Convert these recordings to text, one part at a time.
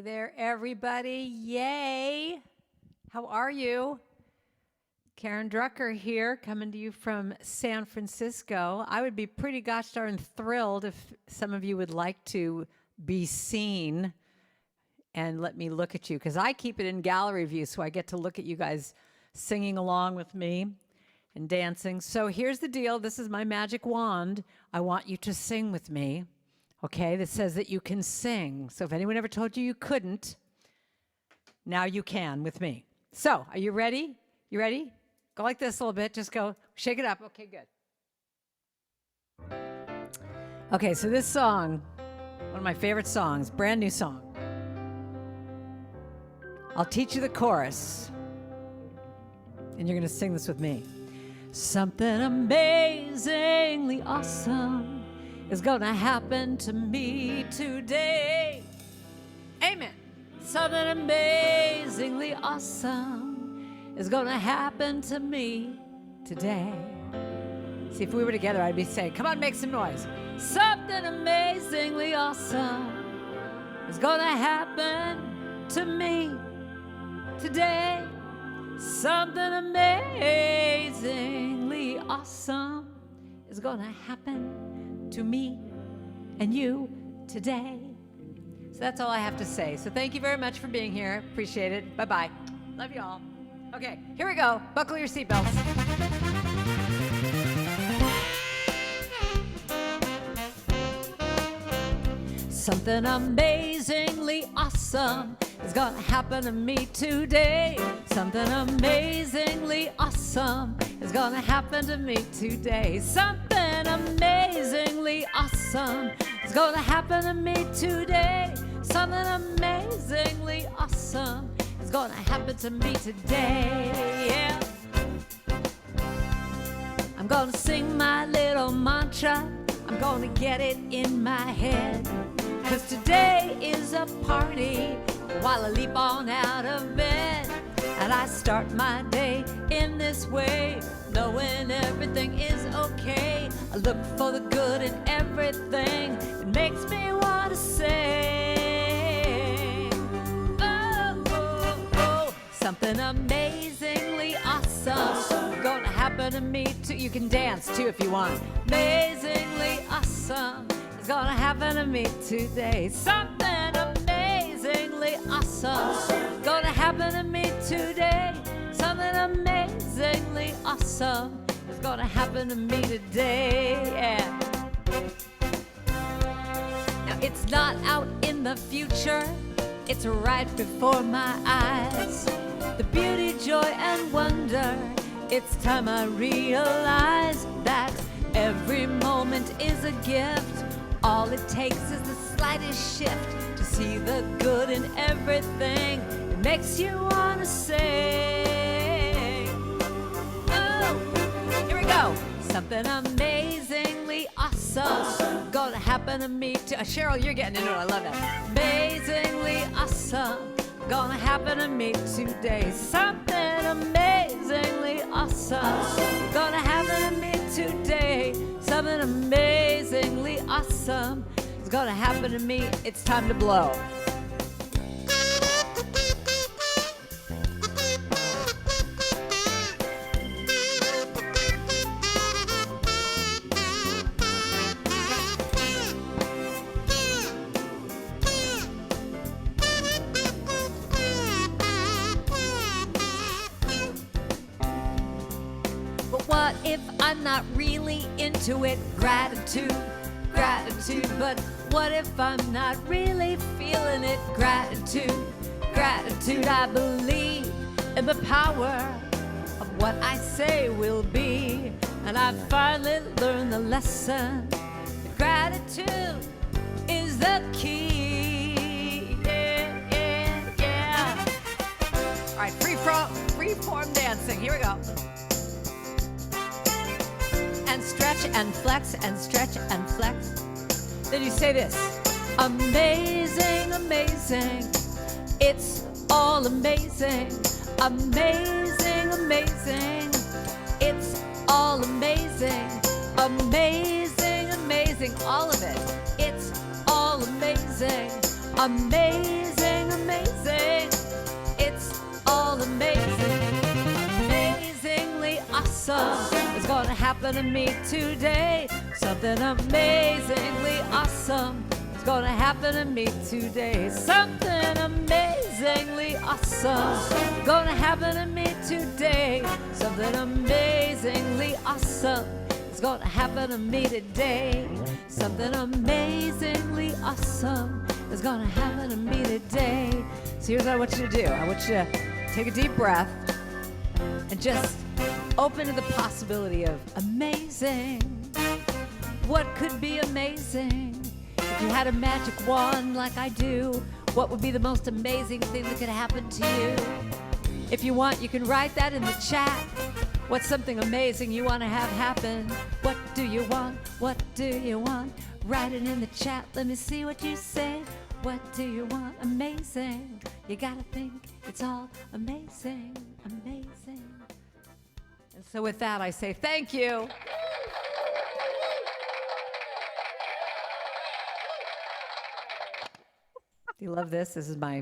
Hey there, everybody. Yay. How are you? Karen Drucker here, coming to you from San Francisco. I would be pretty gosh darn thrilled if some of you would like to be seen and let me look at you, because I keep it in gallery view, so I get to look at you guys singing along with me and dancing. So here's the deal. This is my magic wand. I want you to sing with me. Okay, that says that you can sing. So if anyone ever told you you couldn't, now you can with me. So, are you ready? You ready? Go like this a little bit. Just go, shake it up. Okay, good. Okay, so this song, one of my favorite songs, brand new song. I'll teach you the chorus, and you're going to sing this with me. Something amazingly awesome is gonna happen to me today. Amen. Something amazingly awesome is gonna happen to me today. See, if we were together, I'd be saying, come on, make some noise. Something amazingly awesome is gonna happen to me today. Something amazingly awesome is gonna happen to me and you today. So that's all I have to say. So thank you very much for being here. Appreciate it. Bye-bye. Love you all. Okay, here we go. Buckle your seatbelts. Something amazingly awesome is gonna happen to me today. Something amazingly awesome is gonna happen to me today. Something amazingly awesome is gonna happen to me today. Something amazingly awesome is gonna happen to me today. Yeah. I'm gonna sing my little mantra. I'm gonna get it in my head. 'Cause today is a party while I leap on out of bed. And I start my day in this way, knowing everything is okay. I look for the good in everything. It makes me want to sing. Oh, oh, oh. Something amazingly awesome gonna happen to me too. You can dance too if you want. Amazingly awesome is gonna happen to me today. Something amazingly awesome is gonna happen to me today. Something amazingly awesome is gonna happen to me today. Yeah. Now it's not out in the future, it's right before my eyes. The beauty, joy, and wonder, it's time I realize that every moment is a gift. All it takes is the slightest shift to see the good in everything. It makes you want to sing. Oh, here we go. Something amazingly awesome gonna happen to me too. Cheryl, you're getting into it. I love that. Amazingly awesome gonna happen to me today. Something amazingly awesome gonna happen to me today. Something amazingly awesome is gonna happen to me. It's time to blow. But what if I'm not really into it? Gratitude, gratitude. But what if I'm not really feeling it? Gratitude, gratitude. I believe in the power of what I say will be. And I finally learned the lesson. Gratitude is the key. Yeah, yeah, yeah. All right, free form dancing. Here we go. And stretch and flex and stretch and flex. Then you say this. Amazing, amazing. It's all amazing. Amazing, amazing. It's all amazing. Amazing, amazing. All of it. It's all amazing. Amazing, awesome is gonna happen to me today. Something amazingly awesome is gonna happen to me today. Something amazingly awesome is gonna happen to me today. Something amazingly awesome is gonna happen to me today. Something amazingly awesome is gonna happen to me today. So here's what I want you to do. I want you to take a deep breath and just open to the possibility of amazing. What could be amazing? If you had a magic wand like I do, what would be the most amazing thing that could happen to you? If you want, you can write that in the chat. What's something amazing you want to have happen? What do you want? What do you want? Write it in the chat. Let me see what you say. What do you want? Amazing. You gotta think it's all amazing, amazing. And so with that, I say thank you. Do you love this? This is my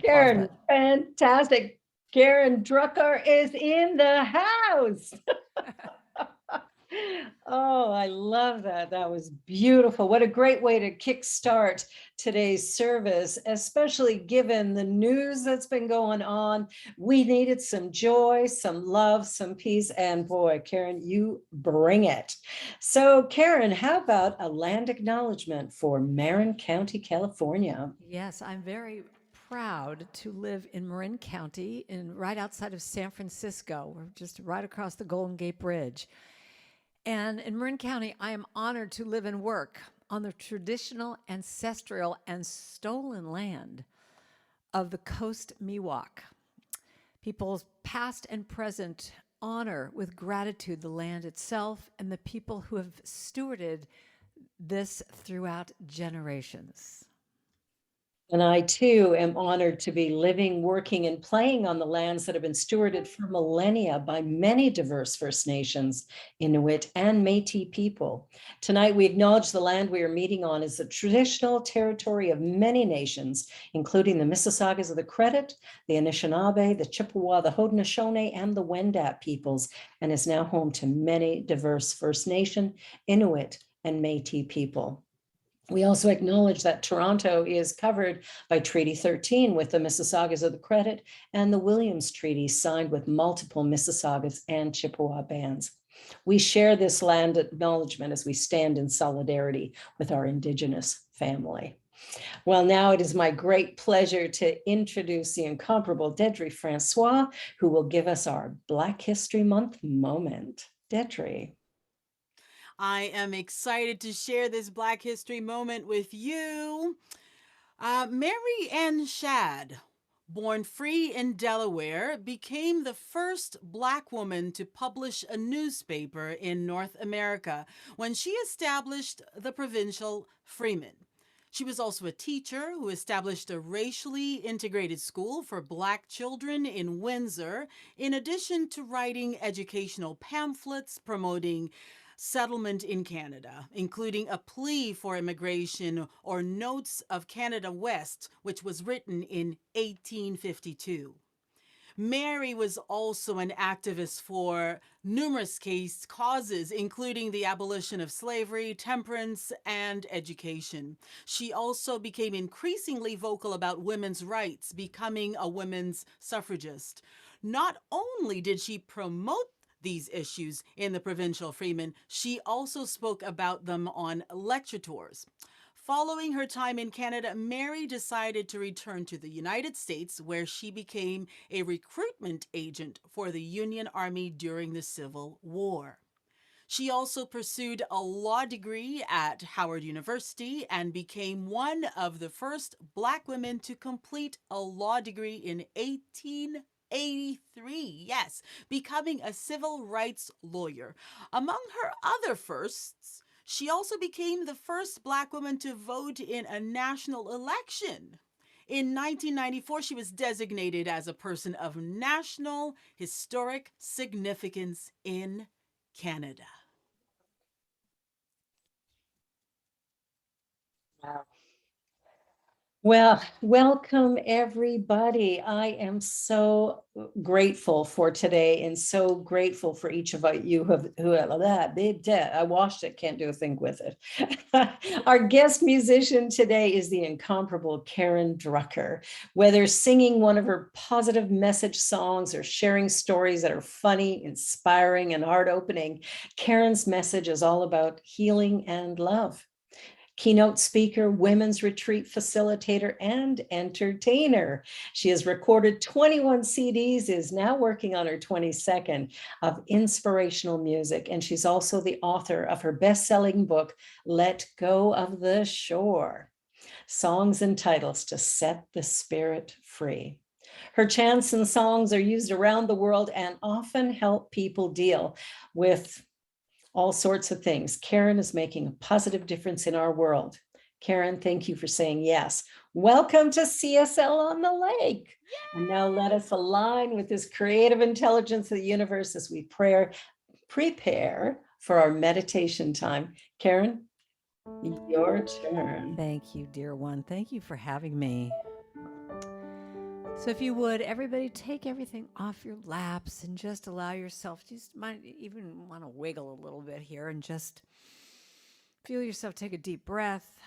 Karen, fantastic. Karen Drucker is in the house. Oh, I love that. That was beautiful. What a great way to kickstart today's service, especially given the news that's been going on. We needed some joy, some love, some peace, and boy, Karen, you bring it. So Karen, how about a land acknowledgement for Marin County, California? Yes, I'm very proud to live in Marin County, right outside of San Francisco. We're just right across the Golden Gate Bridge. And in Marin County, I am honored to live and work on the traditional, ancestral, and stolen land of the Coast Miwok. Peoples past and present honor with gratitude the land itself and the people who have stewarded this throughout generations. And I too am honored to be living, working, and playing on the lands that have been stewarded for millennia by many diverse First Nations, Inuit, and Métis people. Tonight, we acknowledge the land we are meeting on is the traditional territory of many nations, including the Mississaugas of the Credit, the Anishinaabe, the Chippewa, the Haudenosaunee, and the Wendat peoples, and is now home to many diverse First Nation, Inuit, and Métis people. We also acknowledge that Toronto is covered by Treaty 13 with the Mississaugas of the Credit and the Williams Treaty signed with multiple Mississaugas and Chippewa bands. We share this land acknowledgement as we stand in solidarity with our Indigenous family. Well, now it is my great pleasure to introduce the incomparable Deidre Francois, who will give us our Black History Month moment. Deidre. I am excited to share this Black History moment with you. Mary Ann Shadd, born free in Delaware, became the first Black woman to publish a newspaper in North America when she established the Provincial Freeman. She was also a teacher who established a racially integrated school for Black children in Windsor, in addition to writing educational pamphlets promoting settlement in Canada, including a plea for immigration or Notes of Canada West, which was written in 1852. Mary was also an activist for numerous causes, including the abolition of slavery, temperance, and education. She also became increasingly vocal about women's rights, becoming a women's suffragist. Not only did she promote these issues in the Provincial Freeman, she also spoke about them on lecture tours. Following her time in Canada, Mary decided to return to the United States, where she became a recruitment agent for the Union Army during the Civil War. She also pursued a law degree at Howard University and became one of the first Black women to complete a law degree in 1883, yes, becoming a civil rights lawyer. Among her other firsts, she also became the first Black woman to vote in a national election. In 1994, she was designated as a person of national historic significance in Canada. Wow. Well, welcome everybody. I am so grateful for today and so grateful for each of you who have that big debt. I washed it, can't do a thing with it. Our guest musician today is the incomparable Karen Drucker. Whether singing one of her positive message songs or sharing stories that are funny, inspiring, and heart-opening, Karen's message is all about healing and love. Keynote speaker, women's retreat facilitator, and entertainer. She has recorded 21 CDs, is now working on her 22nd of inspirational music. And she's also the author of her best-selling book, Let Go of the Shore, Songs and Titles to Set the Spirit Free. Her chants and songs are used around the world and often help people deal with all sorts of things. Karen is making a positive difference in our world. Karen, thank you for saying yes. Welcome to CSL on the Lake. Yay! And now let us align with this creative intelligence of the universe as we prepare for our meditation time. Karen, your turn. Thank you, dear one. Thank you for having me. So if you would, everybody take everything off your laps and just allow yourself, just might even want to wiggle a little bit here and just feel yourself take a deep breath.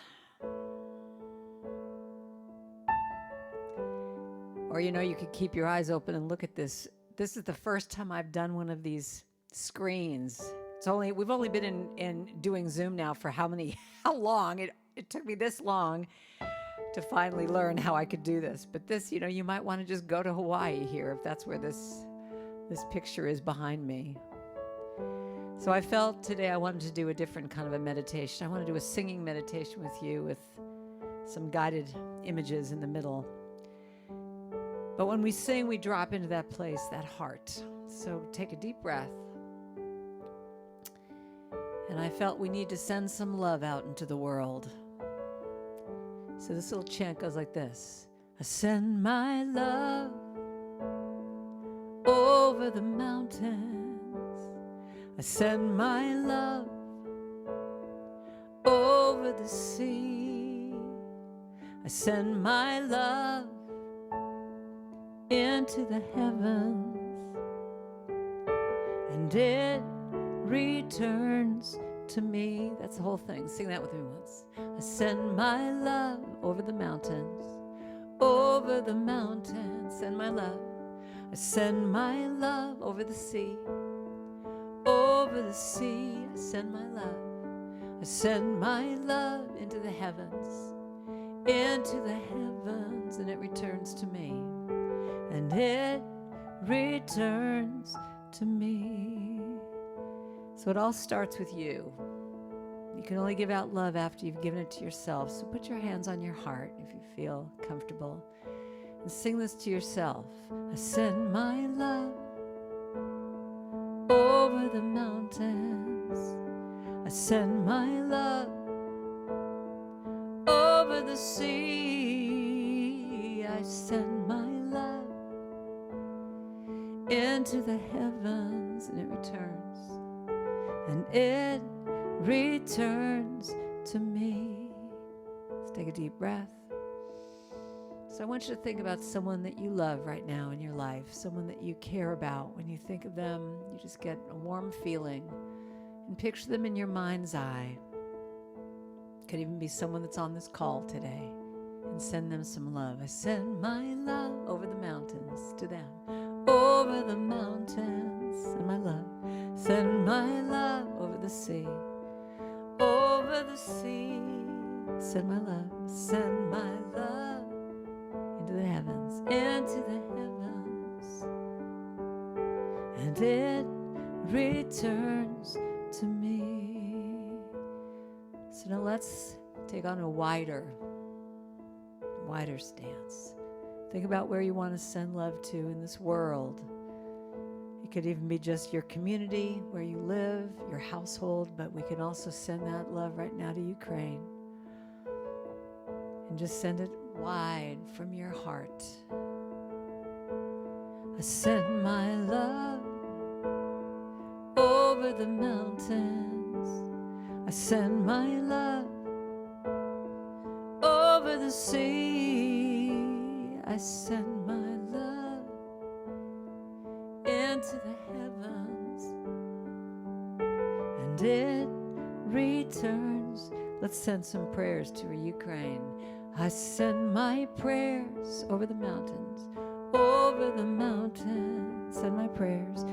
Or, you could keep your eyes open and look at this. This is the first time I've done one of these screens. We've only been in doing Zoom now for how long? It took me this long to finally learn how I could do this. But this, you might want to just go to Hawaii here if that's where this picture is behind me. So I felt today I wanted to do a different kind of a meditation. I want to do a singing meditation with you with some guided images in the middle. But when we sing, we drop into that place, that heart. So take a deep breath. And I felt we need to send some love out into the world. So this little chant goes like this. I send my love over the mountains. I send my love over the sea. I send my love into the heavens. And it returns to me. That's the whole thing. Sing that with me once. I send my love over the mountains, over the mountains. Send my love. I send my love over the sea, over the sea. I send my love. I send my love into the heavens, into the heavens, and it returns to me, and it returns to me. So it all starts with you. You can only give out love after you've given it to yourself. So put your hands on your heart if you feel comfortable and sing this to yourself. I send my love over the mountains. I send my love over the sea. I send my love into the heavens, and it returns. And it returns to me. Let's take a deep breath. So I want you to think about someone that you love right now in your life, someone that you care about. When you think of them, you just get a warm feeling, and picture them in your mind's eye. It could even be someone that's on this call today, and send them some love. I send my love over the mountains to them, over the mountains, and my love. Send my love over the sea, over the sea. Send my love, send my love into the heavens, into the heavens. And it returns to me. So now let's take on a wider stance. Think about where you want to send love to in this world. It could even be just your community, where you live, your household, but we can also send that love right now to Ukraine. And just send it wide from your heart. I send my love over the mountains. I send my love over the the sea, I send my love into the heavens, and it returns. Let's send some prayers to Ukraine. I send my prayers over the mountains, over the mountains. Send my prayers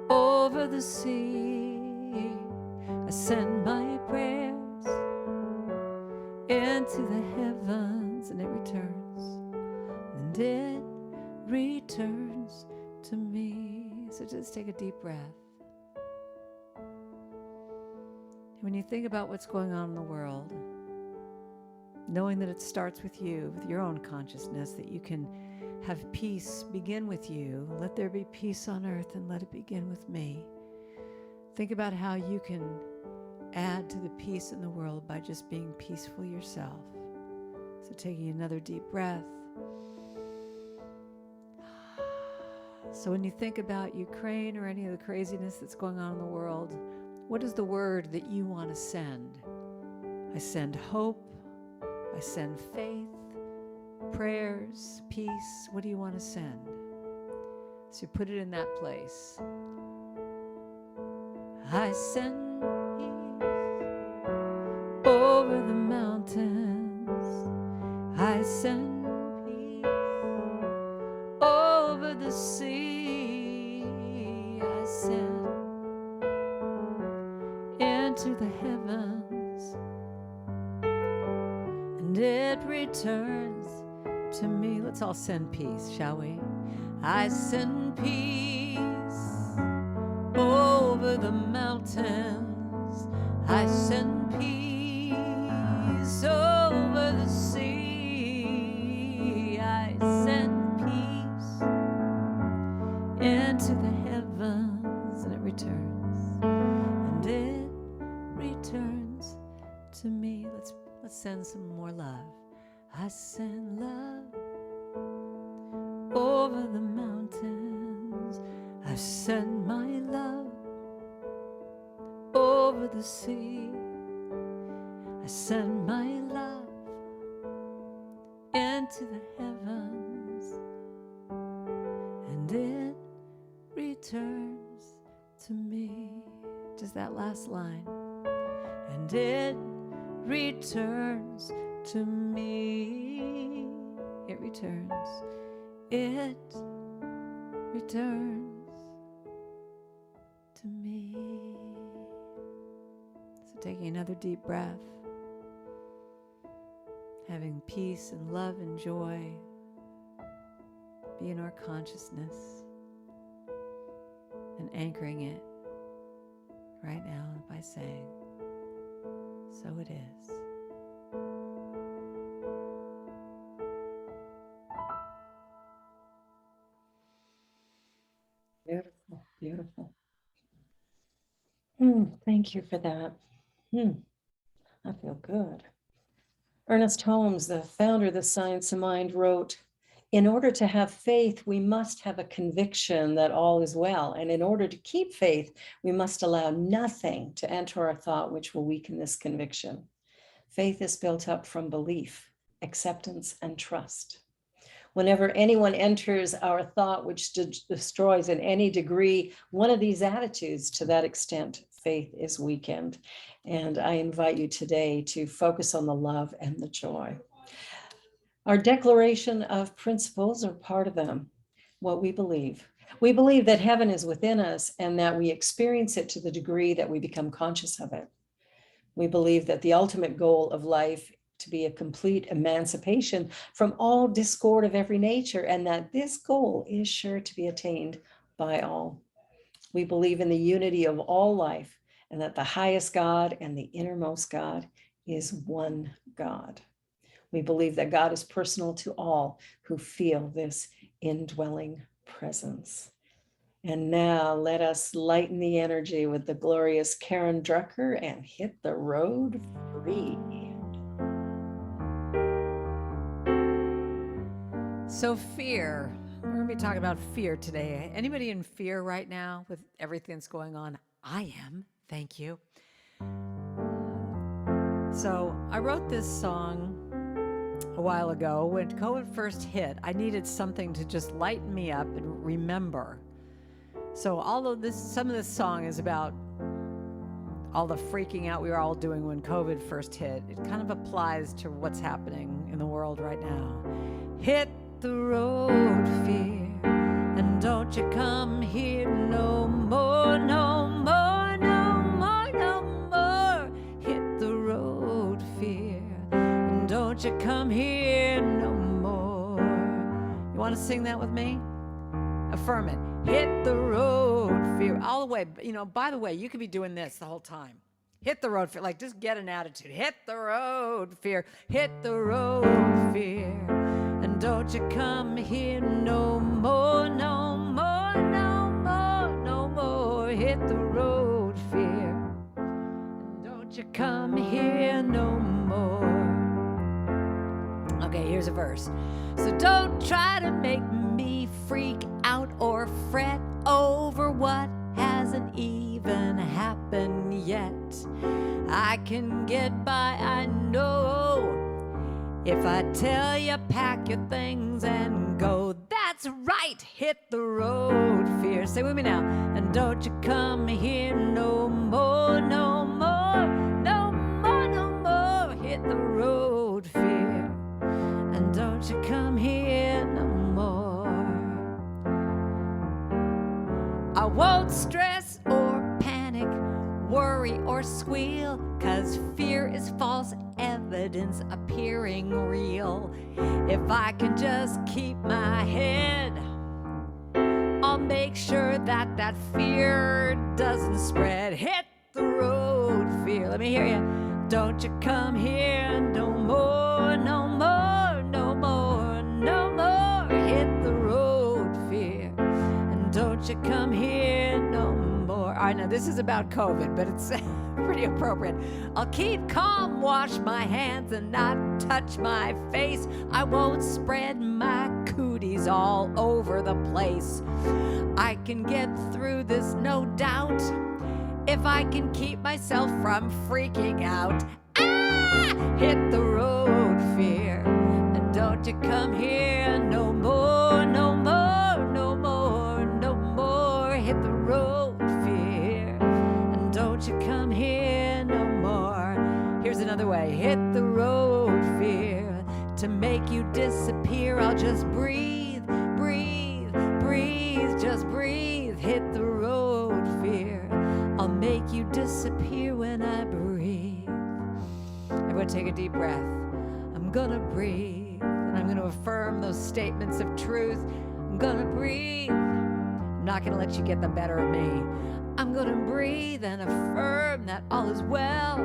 over the sea. I send my prayers into the heavens, and it returns to me. So just take a deep breath. When you think about what's going on in the world, knowing that it starts with you, with your own consciousness, that you can have peace begin with you. Let there be peace on earth, and let it begin with me. Think about how you can add to the peace in the world by just being peaceful yourself. So taking another deep breath. So when you think about Ukraine or any of the craziness that's going on in the world, what is the word that you want to send? I send hope. I send faith, prayers, peace. What do you want to send? So you put it in that place. I send peace over the mountains. I send peace over the sea. I send into the heavens, and it returns to me. Let's all send peace, shall we? I send peace over the mountains. I send peace over the sea. I send peace into the heavens, and it returns. And it returns to me. Let's send some more love. I send love over the mountains. I send my love over the sea. I send my love into the heavens, and it returns to me. Just that last line. And it returns to me. It returns. It returns to me. So taking another deep breath, having peace and love and joy be in our consciousness, and anchoring it right now by saying, so it is. Beautiful, beautiful. Thank you for that. I feel good. Ernest Holmes, the founder of the Science of Mind, wrote, "In order to have faith, we must have a conviction that all is well. And in order to keep faith, we must allow nothing to enter our thought which will weaken this conviction. Faith is built up from belief, acceptance, and trust. Whenever anyone enters our thought, which destroys in any degree one of these attitudes, to that extent, faith is weakened." And I invite you today to focus on the love and the joy. Our declaration of principles are part of them, what we believe. We believe that heaven is within us and that we experience it to the degree that we become conscious of it. We believe that the ultimate goal of life to be a complete emancipation from all discord of every nature, and that this goal is sure to be attained by all. We believe in the unity of all life, and that the highest God and the innermost God is one God. We believe that God is personal to all who feel this indwelling presence. And now let us lighten the energy with the glorious Karen Drucker and hit the road free. So fear, we're going to be talking about fear today. Anybody in fear right now with everything that's going on? I am, thank you. So I wrote this song a while ago when COVID first hit. I needed something to just lighten me up and remember. So although some of this song is about all the freaking out we were all doing when COVID first hit, it kind of applies to what's happening in the world right now. Hit the road, fear, and don't you come here no more, no more, no more, no more. Hit the road, fear, and don't you come here no more. You want to sing that with me? Affirm it. Hit the road, fear. All the way, by the way, you could be doing this the whole time. Hit the road, fear. Like, just get an attitude. Hit the road, fear. Hit the road, fear. And don't you come here no more, no more, no more, no more. Hit the road, fear. And don't you come here no more. Okay, here's a verse. So don't try to make me freak out or fret over what hasn't even happened yet. I can get by, I know, if I tell you pack your things and go. That's right, hit the road, fear. Say with me now. And don't you come here no more, no more, no more, no more. Hit the road, fear. And don't you come here no more. I won't stress or panic, worry or squeal, 'cause fear is false evidence appearing real. If I can just keep my head, I'll make sure that that fear doesn't spread. Hit the road, fear. Let me hear you. Don't you come here no more, no more, no more, no more. Hit the road, fear. And don't you come here no more. All right, now this is about COVID, but it's pretty appropriate. I'll keep calm, wash my hands and not touch my face. I won't spread my cooties all over the place. I can get through this, no doubt, if I can keep myself from freaking out. Ah! Hit the road, fear. And don't you come here no more, no more, no more, no more. Hit the road, fear. And don't you come here no more. Here's another way. Hit the road, fear. To make you disappear, I'll just breathe, breathe, breathe, just breathe. Hit the road, fear. I'll make you disappear when I breathe. Everyone take a deep breath. I'm gonna breathe, and I'm gonna affirm those statements of truth. I'm gonna breathe. I'm not gonna let you get the better of me. I'm gonna breathe and affirm that all is well,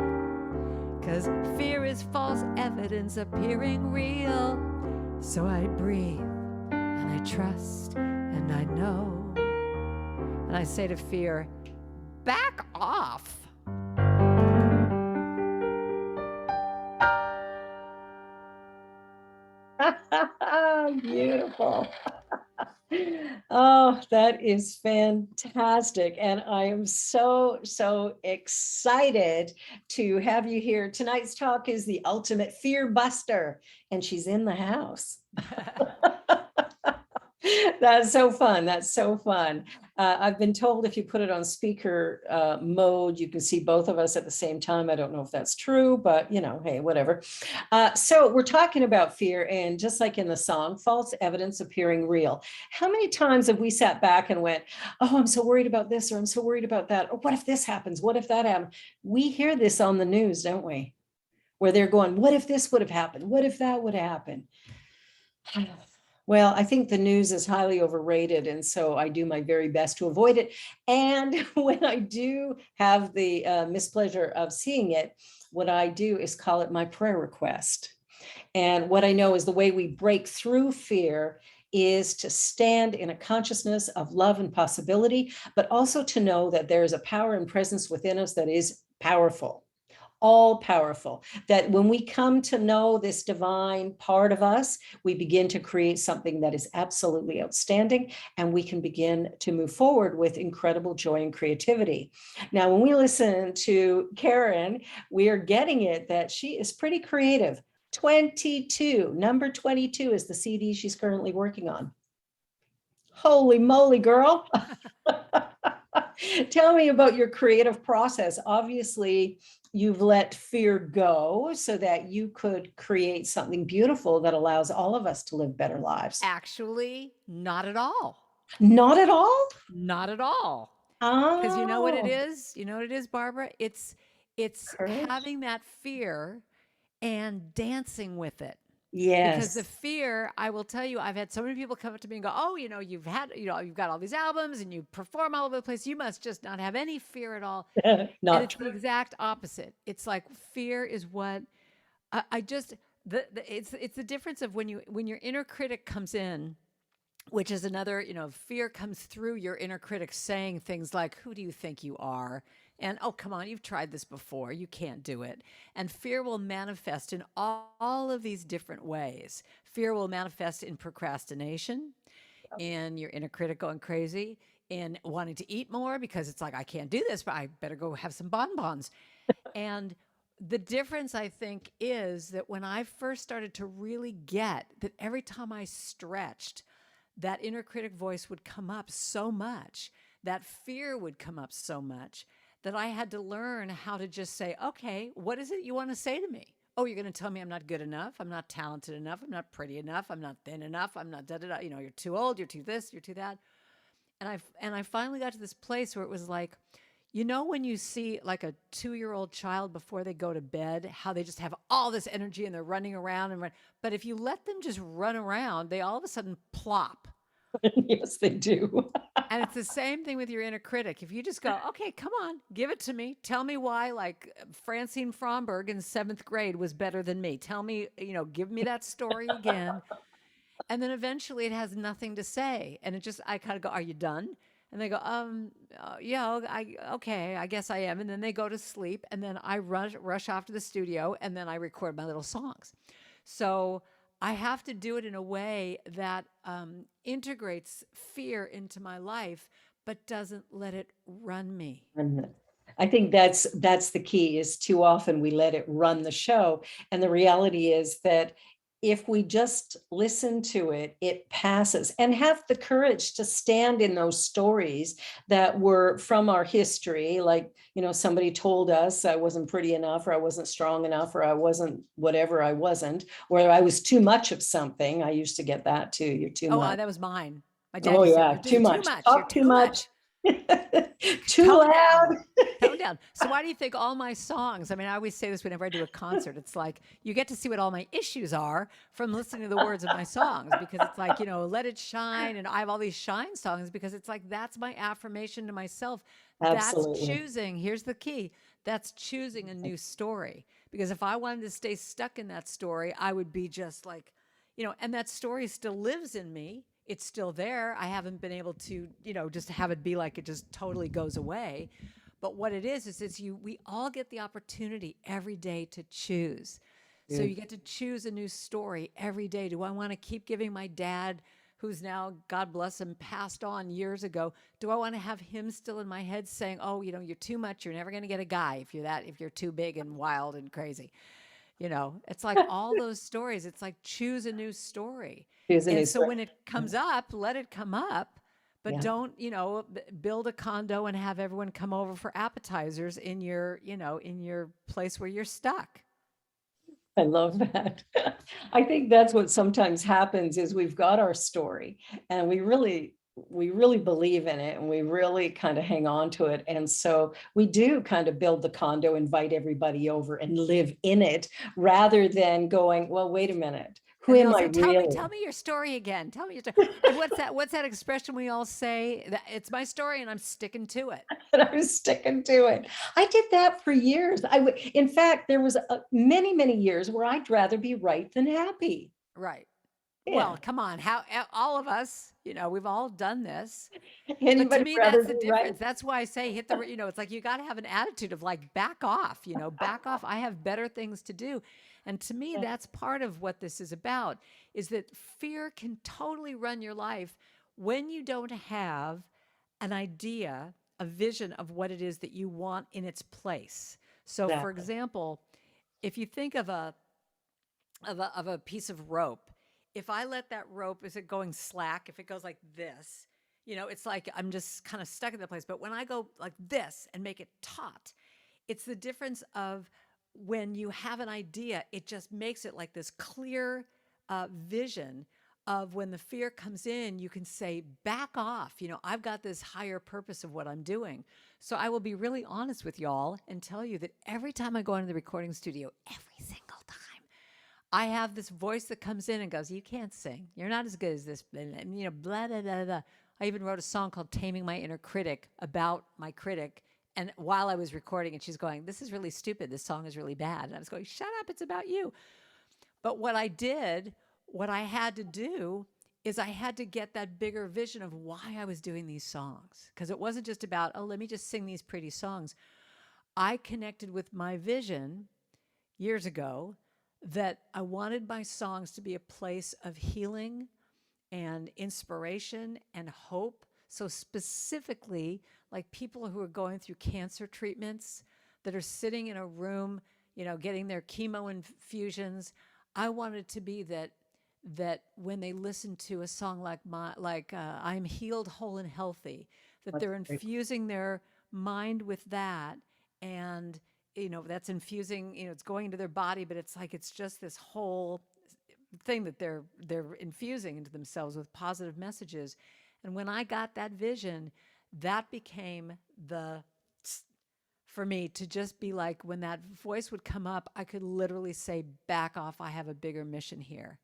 'cause fear is false evidence appearing real. So I breathe, and I trust, and I know. And I say to fear, back off. Beautiful. Oh, that is fantastic. And I am so, so excited to have you here. Tonight's talk is the ultimate fear buster, and she's in the house. That's so fun. That's so fun. I've been told if you put it on speaker mode, you can see both of us at the same time. I don't know if that's true, but hey, whatever. So we're talking about fear, and just like in the song, false evidence appearing real. How many times have we sat back and went, oh, I'm so worried about this, or I'm so worried about that, or what if this happens? What if that happens? We hear this on the news, don't we? Where they're going, what if this would have happened? What if that would happen? Well, I think the news is highly overrated, and so I do my very best to avoid it. And when I do have the mispleasure of seeing it, what I do is call it my prayer request. And what I know is the way we break through fear is to stand in a consciousness of love and possibility, but also to know that there is a power and presence within us that is powerful. all powerful, that when we come to know this divine part of us, we begin to create something that is absolutely outstanding, and we can begin to move forward with incredible joy and creativity. Now, when we listen to Karen, we are getting it that she is pretty creative. 22, number 22 is the CD she's currently working on. Holy moly, girl. Tell me about your creative process. Obviously, you've let fear go so that you could create something beautiful that allows all of us to live better lives. Actually, not at all. Not at all? Not at all. Oh, Because you know what it is? You know what it is, Barbara? It's courage. having that fear and dancing with it. Because the Yes. fear, I will tell you, I've had so many people come up to me and go, "Oh, you've got all these albums and you perform all over the place. You must just not have any fear at all." And Not it's the true. exact opposite. It's like fear is what I just it's the difference of when your inner critic comes in, which is another, fear comes through your inner critic saying things like, "Who do you think you are?" And, "Oh, come on, you've tried this before. You can't do it." And fear will manifest in all of these different ways. Fear will manifest in procrastination, in your inner critic going crazy, in wanting to eat more because it's like, "I can't do this, but I better go have some bonbons." And the difference, I think, is that when I first started to really get that every time I stretched, that inner critic voice would come up so much, that fear would come up so much, that I had to learn how to just say, "Okay, what is it you want to say to me? Oh, you're going to tell me I'm not good enough. I'm not talented enough. I'm not pretty enough. I'm not thin enough. I'm not da da da. You're too old. You're too this. You're too that." And I finally got to this place where it was like, when you see like a 2-year-old child before they go to bed, how they just have all this energy and they're running around and run. But if you let them just run around, they all of a sudden plop. Yes, they do. And it's the same thing with your inner critic. If you just go, "Okay, come on, give it to me. Tell me why, like Francine Fromberg in 7th grade was better than me. Tell me, give me that story again." And then eventually it has nothing to say. And I kind of go, "Are you done?" And they go, yeah, okay, I guess I am." And then they go to sleep. And then I rush off to the studio and then I record my little songs. So I have to do it in a way that integrates fear into my life, but doesn't let it run me. And I think that's the key, is too often we let it run the show. And the reality is that if we just listen to it, it passes, and have the courage to stand in those stories that were from our history. Like, somebody told us I wasn't pretty enough, or I wasn't strong enough, or I wasn't whatever I wasn't, or I was too much of something. I used to get that too. You're too Oh, much. that was mine. My dad Oh used to say, yeah, "You're too just too much. much. You're Talk too too much. much. Too Tone loud. down." Tone down. So why do you think all my songs, I mean, I always say this whenever I do a concert, it's like you get to see what all my issues are from listening to the words of my songs, because it's like, "Let it shine." And I have all these shine songs because it's like, that's my affirmation to myself. That's Absolutely. choosing. Here's the key. That's choosing a new story. Because if I wanted to stay stuck in that story, I would be just like, and that story still lives in me. It's still there. I haven't been able to, just have it be like it just totally goes away. But what it is we all get the opportunity every day to choose. So you get to choose a new story every day. Do I want to keep giving my dad, who's now, God bless him, passed on years ago, do I want to have him still in my head saying, "Oh, you're too much. You're never going to get a guy if you're too big and wild and crazy." It's like all those stories. It's like, choose a new story. Here's a And new so story. when it comes up, let it come up, but Yeah, don't, build a condo and have everyone come over for appetizers in your place where you're stuck. I love that. I think that's what sometimes happens, is we've got our story and we really believe in it, and we really kind of hang on to it. And so we do kind of build the condo, invite everybody over and live in it, rather than going, "Well, wait a minute, who And they am all I say, "Tell me, really?" tell me your story again. Tell me your story." And what's that expression we all say? That it's my story and I'm sticking to it. And I was sticking to it. I did that for years. In fact, there was many, many years where I'd rather be right than happy. Right. Yeah. Well, come on. All of us, we've all done this. But to Anybody me, rather that's the be right? difference. That's why I say hit the, it's like you got to have an attitude of like, back off, back off. I have better things to do. And to me, Yeah, that's part of what this is about, is that fear can totally run your life when you don't have an idea, a vision of what it is that you want in its place. So, for exactly. example, if you think of a piece of rope, if I let that rope, is it going slack? If it goes like this, it's like I'm just kind of stuck in the place. But when I go like this and make it taut, it's the difference of when you have an idea, it just makes it like this clear vision of when the fear comes in, you can say, back off. I've got this higher purpose of what I'm doing. So I will be really honest with y'all and tell you that every time I go into the recording studio, every single time, I have this voice that comes in and goes, you can't sing. You're not as good as this. And, blah, blah, blah, blah. I even wrote a song called Taming My Inner Critic about my critic. And while I was recording it, she's going, this is really stupid. This song is really bad. And I was going, shut up. It's about you. But what I had to do is I had to get that bigger vision of why I was doing these songs. Because it wasn't just about, oh, let me just sing these pretty songs. I connected with my vision years ago that I wanted my songs to be a place of healing and inspiration and hope. So specifically, like people who are going through cancer treatments, that are sitting in a room, getting their chemo infusions. I wanted to be that when they listen to a song like I'm healed, whole, and healthy, that they're Great. infusing their mind with that, and that's infusing, it's going into their body, but it's like it's just this whole thing that they're infusing into themselves with positive messages. And when I got that vision, that became for me to just be like, when that voice would come up, I could literally say, back off, I have a bigger mission here.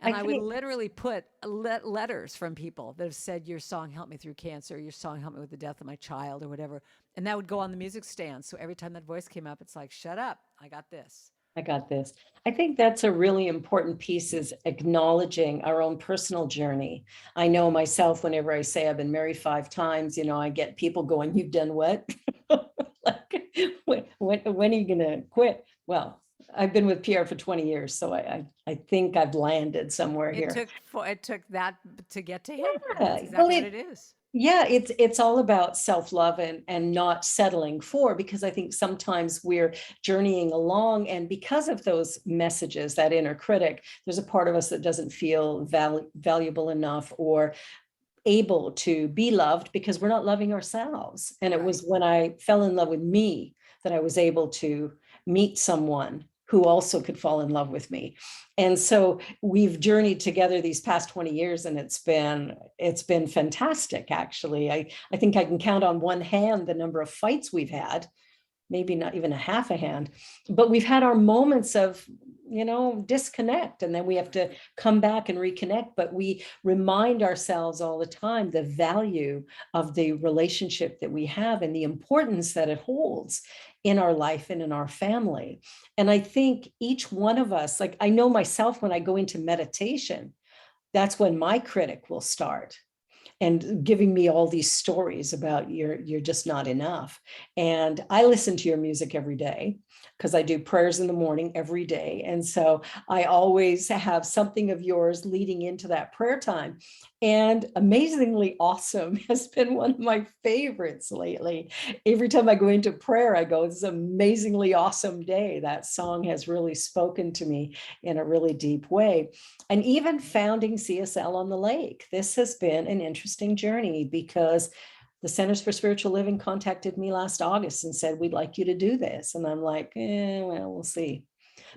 I And I would think literally put letters from people that have said, your song helped me through cancer, your song helped me with the death of my child, or whatever. And that would go on the music stand. So every time that voice came up, it's like, shut up, I got this. I got this. I think that's a really important piece, is acknowledging our own personal journey. I know myself, whenever I say I've been married 5 times, I get people going, you've done what? Like, when are you going to quit? Well, I've been with Pierre for 20 years, so I think I've landed somewhere here. It took that to get to him. Yeah, That's well, exactly what it is. yeah, it's all about self-love and not settling for, because I think sometimes we're journeying along, and because of those messages, that inner critic, there's a part of us that doesn't feel valuable enough or able to be loved, because we're not loving ourselves. And it Right. was when I fell in love with me that I was able to meet someone who also could fall in love with me. And so we've journeyed together these past 20 years, and it's been fantastic. Actually, I think I can count on one hand the number of fights we've had, maybe not even a half a hand, but we've had our moments of, disconnect, and then we have to come back and reconnect. But we remind ourselves all the time the value of the relationship that we have and the importance that it holds in our life and in our family. And I think each one of us, like I know myself, when I go into meditation, that's when my critic will start and giving me all these stories about you're just not enough. And I listen to your music every day, because I do prayers in the morning every day. And so I always have something of yours leading into that prayer time. And Amazingly Awesome has been one of my favorites lately. Every time I go into prayer, I go, this is an amazingly awesome day. That song has really spoken to me in a really deep way. And even founding CSL on the Lake, this has been an interesting journey, because the Centers for Spiritual Living contacted me last August and said, we'd like you to do this. And I'm like, well, we'll see.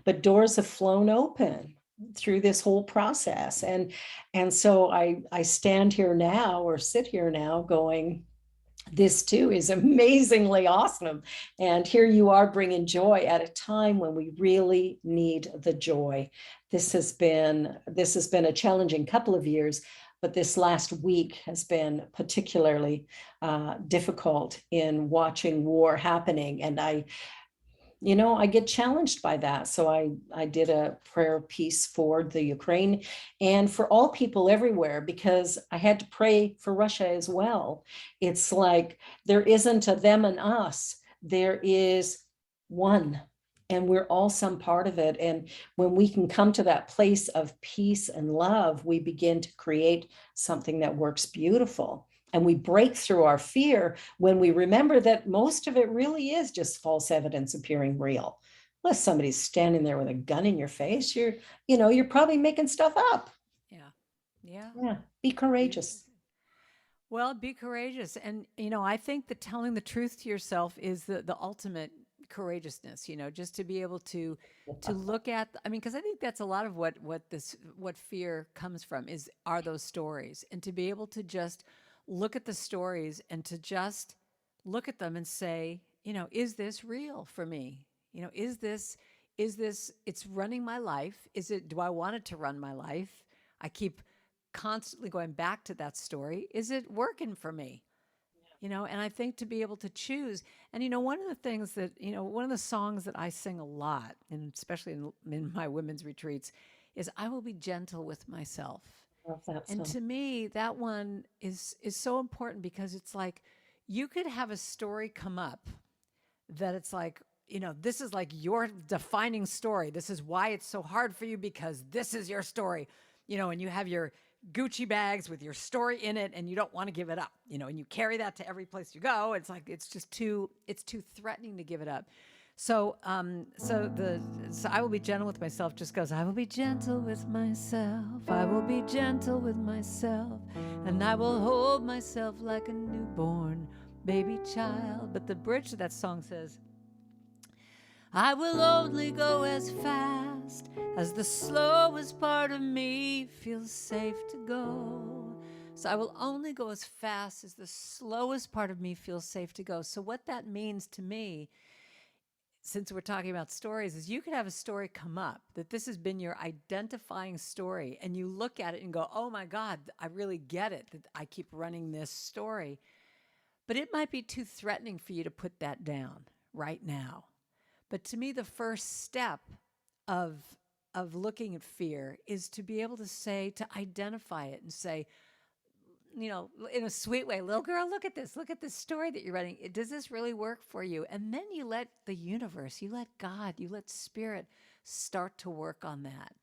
But doors have flown open through this whole process. And so I stand here now, or sit here now, going, this too is amazingly awesome. And here you are bringing joy at a time when we really need the joy. This has been a challenging couple of years, but this last week has been particularly difficult in watching war happening. And I get challenged by that. So I did a prayer piece for the Ukraine and for all people everywhere, because I had to pray for Russia as well. It's like there isn't a them and us, there is one, and we're all some part of it. And when we can come to that place of peace and love, we begin to create something that works beautiful. And we break through our fear when we remember that most of it really is just false evidence appearing real. Unless somebody's standing there with a gun in your face, you're probably making stuff up. Yeah. Yeah. Yeah, be courageous. Well, be courageous. And, I think that telling the truth to yourself is the ultimate courageousness, just to be able to look at, because I think that's a lot of what fear comes from are those stories. And to be able to just look at the stories and to just look at them and say, is this real for me? Is this, it's running my life? Do I want it to run my life? I keep constantly going back to that story. Is it working for me? And I think to be able to choose, and one of the things that, one of the songs that I sing a lot, and especially in my women's retreats, is I will be gentle with myself. Love that And song. to me, that one is so important, because it's like you could have a story come up that it's like, this is like your defining story. This is why it's so hard for you, because this is your story, and you have your Gucci bags with your story in it, and you don't want to give it up, and you carry that to every place you go. It's like, it's too threatening to give it up. So, so I will be gentle with myself just goes, I will be gentle with myself. I will be gentle with myself, and I will hold myself like a newborn baby child. But the bridge to that song says, I will only go as fast as the slowest part of me feels safe to go. So I will only go as fast as the slowest part of me feels safe to go. So what that means to me, since we're talking about stories, is you could have a story come up that this has been your identifying story, and you look at it and go, oh my God, I really get it that I keep running this story. But it might be too threatening for you to put that down right now. But to me, the first step of looking at fear is to be able to say, to identify it and say, in a sweet way, little girl, look at this story that you're writing. Does this really work for you? And then you let the universe, you let God, you let spirit start to work on that.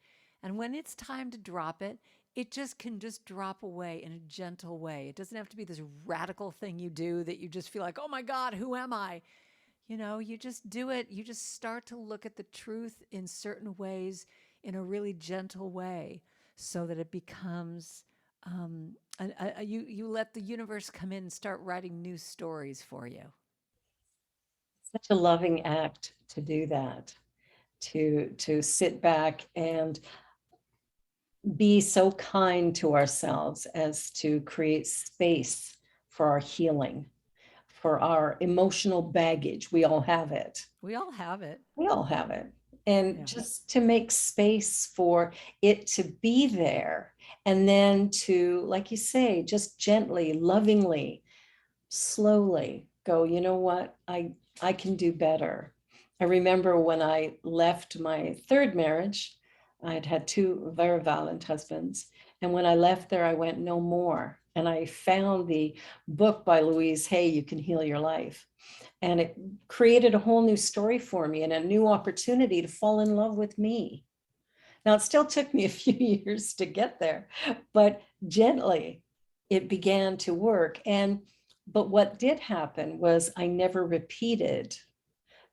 And when it's time to drop it, it can drop away in a gentle way. It doesn't have to be this radical thing you do that you just feel like, oh my God, who am I? You just do it. You just start to look at the truth in certain ways, in a really gentle way, so that it becomes, you let the universe come in and start writing new stories for you. Such a loving act to do that, to sit back and be so kind to ourselves as to create space for our healing, for our emotional baggage. We all have it. We all have it. We all have it. And Yeah. just to make space for it to be there. And then to, like you say, just gently, lovingly, slowly go, you know what? I can do better. I remember when I left my third marriage, I had had two very violent husbands. And when I left there, I went, no more. And I found the book by Louise Hay, You Can Heal Your Life. And it created a whole new story for me and a new opportunity to fall in love with me. Now, it still took me a few years to get there, but gently it began to work. But what did happen was I never repeated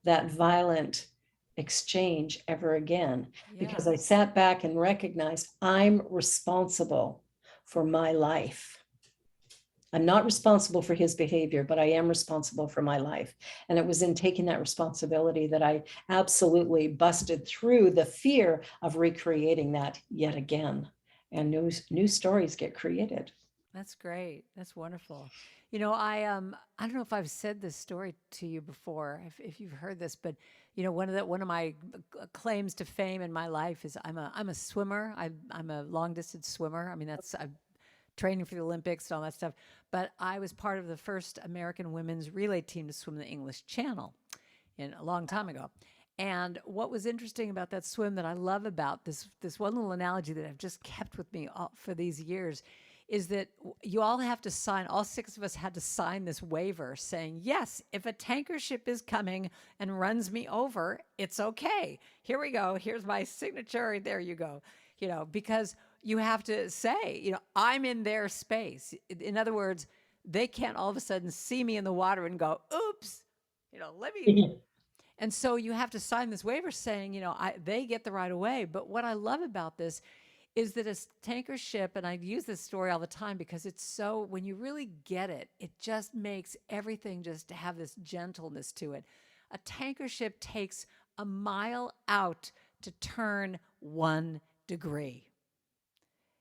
that violent exchange ever again, because I sat back and recognized I'm responsible for my life. I'm not responsible for his behavior, but I am responsible for my life. And it was in taking that responsibility that I absolutely busted through the fear of recreating that yet again. And new stories get created. That's great. That's wonderful. I don't know if I've said this story to you before, if you've heard this, but one of my claims to fame in my life is I'm a swimmer. I'm a long distance swimmer. I mean, I'm training for the Olympics and all that stuff. But I was part of the first American women's relay team to swim the English Channel in a long time ago. And what was interesting about that swim that I love about this one little analogy that I've just kept with me for these years is that you all have to sign, all 6 of us had to sign this waiver saying, yes, if a tanker ship is coming and runs me over, it's okay. Here we go. Here's my signature. There you go. Because you have to say, I'm in their space. In other words, they can't all of a sudden see me in the water and go, oops, let me. And so you have to sign this waiver saying, they get the right of way. But what I love about this is that a tanker ship, and I use this story all the time because it's so, when you really get it, it just makes everything just have this gentleness to it. A tanker ship takes a mile out to turn 1 degree.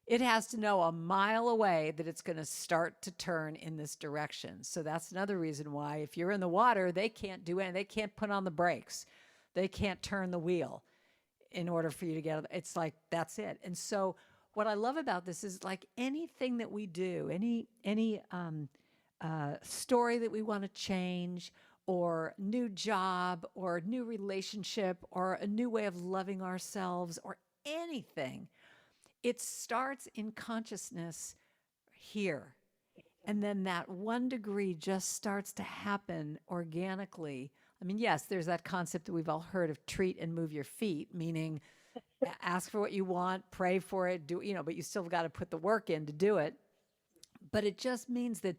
It has to know a mile away that it's going to start to turn in this direction. So that's another reason why if you're in the water, they can't do anything. They can't put on the brakes. They can't turn the wheel in order for you to get, it's like, that's it. And so what I love about this is like anything that we do, any story that we want to change, or new job, or new relationship, or a new way of loving ourselves, or anything, it starts in consciousness here. And then that 1 degree just starts to happen organically. I mean, yes, there's that concept that we've all heard of treat and move your feet, meaning ask for what you want, pray for it, but you still got to put the work in to do it. But it just means that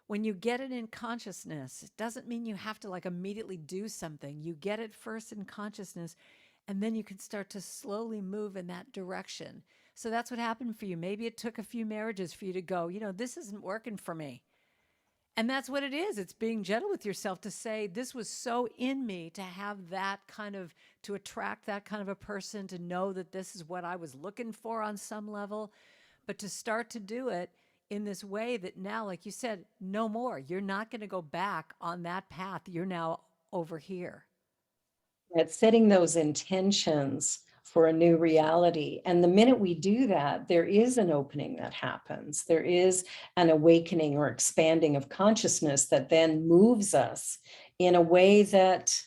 when you get it in consciousness, it doesn't mean you have to like immediately do something. You get it first in consciousness, and then you can start to slowly move in that direction. So that's what happened for you. Maybe it took a few marriages for you to go, this isn't working for me. And that's what it is. It's being gentle with yourself to say, this was so in me to have that kind of, to attract that kind of a person, to know that this is what I was looking for on some level, but to start to do it in this way that now, like you said, no more. You're not going to go back on that path. You're now over here. It's setting those intentions for a new reality. And the minute we do that, there is an opening that happens. There is an awakening or expanding of consciousness that then moves us in a way that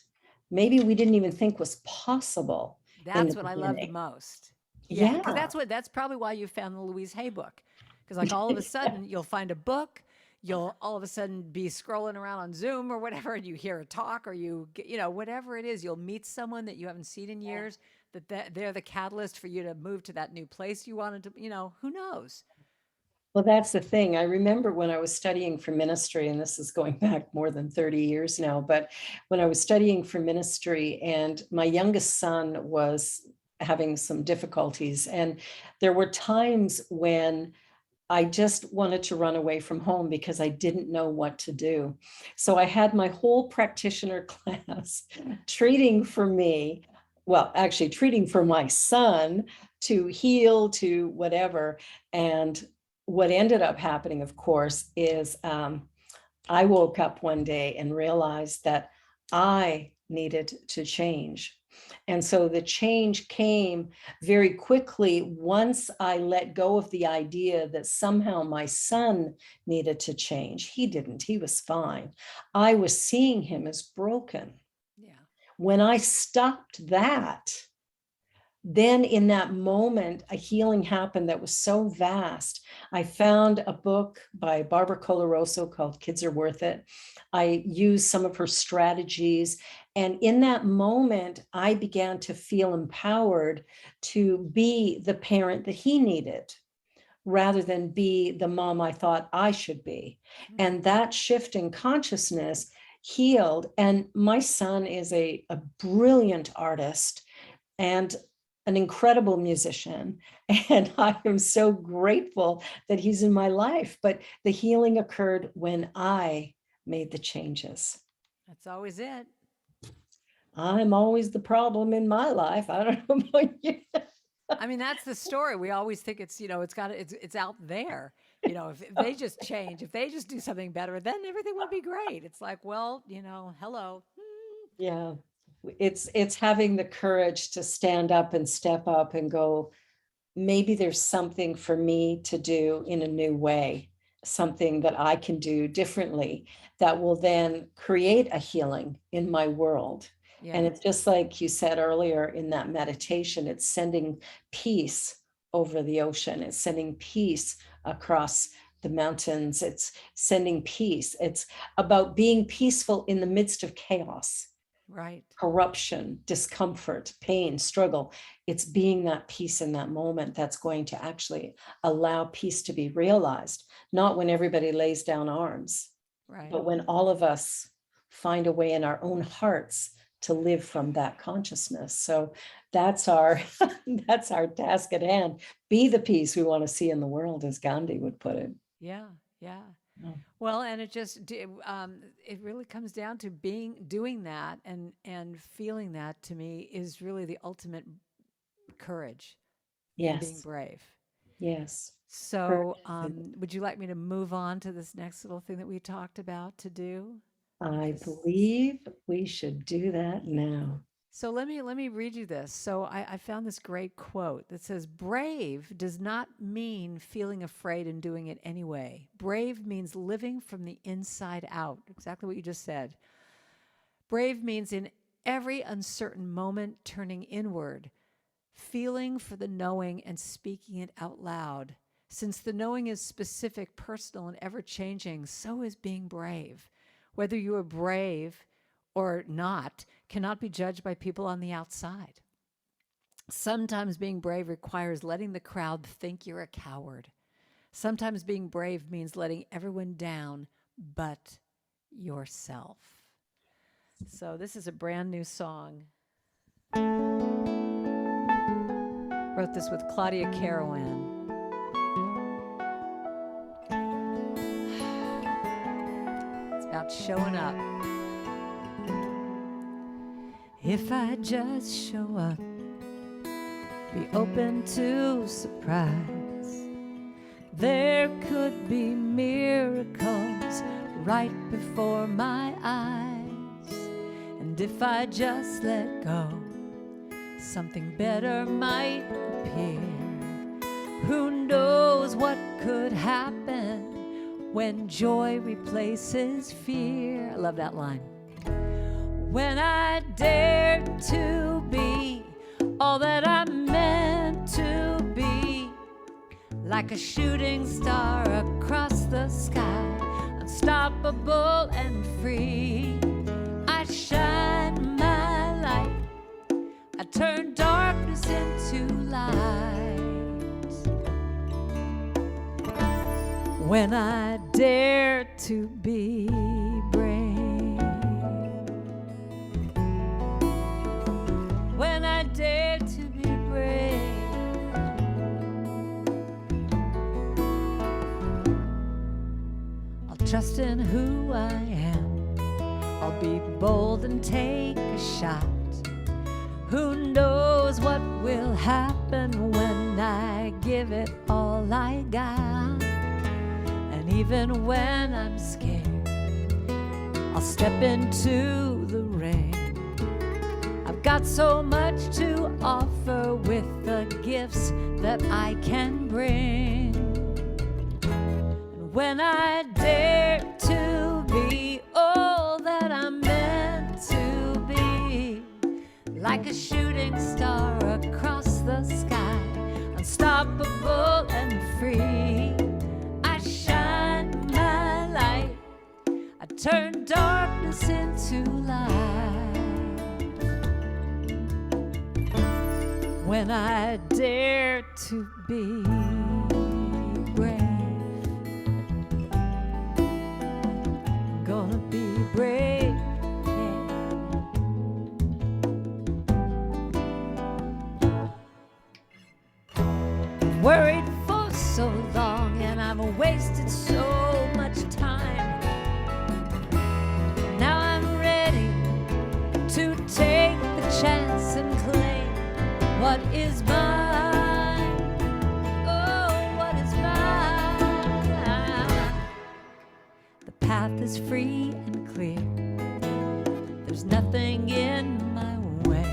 maybe we didn't even think was possible. That's what I love the most. Yeah, because that's probably why you found the Louise Hay book. Because like all of a sudden you'll find a book, you'll all of a sudden be scrolling around on Zoom or whatever, and you hear a talk, or whatever it is, you'll meet someone that you haven't seen in years, that they're the catalyst for you to move to that new place you wanted to, who knows? Well, that's the thing. I remember when I was studying for ministry, and this is going back more than 30 years now, but when I was studying for ministry and my youngest son was having some difficulties, and there were times when I just wanted to run away from home because I didn't know what to do. So I had my whole practitioner class treating for me, well, actually treating for my son to heal, to whatever. And what ended up happening, of course, is I woke up one day and realized that I needed to change. And so the change came very quickly once I let go of the idea that somehow my son needed to change. He didn't, he was fine. I was seeing him as broken. Yeah. When I stopped that, then in that moment, a healing happened that was so vast. I found a book by Barbara Coloroso called Kids Are Worth It. I used some of her strategies. And in that moment, I began to feel empowered to be the parent that he needed, rather than be the mom I thought I should be. And that shift in consciousness healed. And my son is a brilliant artist and an incredible musician. And I am so grateful that he's in my life. But the healing occurred when I made the changes. That's always it. I'm always the problem in my life. I don't know about you. I mean, that's the story. We always think it's, it's out there. If they just change, if they just do something better, then everything will be great. It's like, well, hello. Yeah. It's having the courage to stand up and step up and go, maybe there's something for me to do in a new way, something that I can do differently that will then create a healing in my world. Yeah. And it's just like you said earlier in that meditation, it's sending peace over the ocean. It's sending peace across the mountains. It's sending peace. It's about being peaceful in the midst of chaos, Right. corruption, discomfort, pain, struggle. It's being that peace in that moment that's going to actually allow peace to be realized, not when everybody lays down arms, Right. but when all of us find a way in our own hearts to live from that consciousness. So that's our that's our task at hand. Be the peace we want to see in the world, as Gandhi would put it. Yeah. Yeah. Oh. Well, and it really comes down to doing that and feeling that, to me, is really the ultimate courage and being Yes, brave. yes. So, Perfect. would you like me to move on to this next little thing that we talked about to do? I This- believe we should do that now. So let me read you this. So I found this great quote that says, "Brave does not mean feeling afraid and doing it anyway. Brave means living from the inside out." Exactly what you just said. Brave means in every uncertain moment turning inward, feeling for the knowing and speaking it out loud. Since the knowing is specific, personal, and ever-changing, so is being brave. Whether you are brave or not cannot be judged by people on the outside. Sometimes being brave requires letting the crowd think you're a coward. Sometimes being brave means letting everyone down but yourself. So this is a brand new song. Wrote this with Claudia Carawan. It's about showing up. If I just show up, be open to surprise, there could be miracles right before my eyes. And if I just let go, something better might appear. Who knows what could happen when joy replaces fear? I love that line. When I dare to be all that I'm meant to be, like a shooting star across the sky, unstoppable and free, I shine my light, I turn darkness into light. When I dare to be brave, when I dare to be brave, I'll trust in who I am, I'll be bold and take a shot. Who knows what will happen when I give it all I got? And even when I'm scared, I'll step into the rain. I've got so much to offer with the gifts that I can bring. And when I dare to be all that I'm meant to be, like a shooting star across the sky, unstoppable and free, I shine my light, I turn darkness into light. When I dare to be brave, I'm gonna be brave. Worried for so long, and I've wasted so much time. Now I'm ready to take the chance and claim what is mine. Oh, what is mine? The path is free and clear. There's nothing in my way.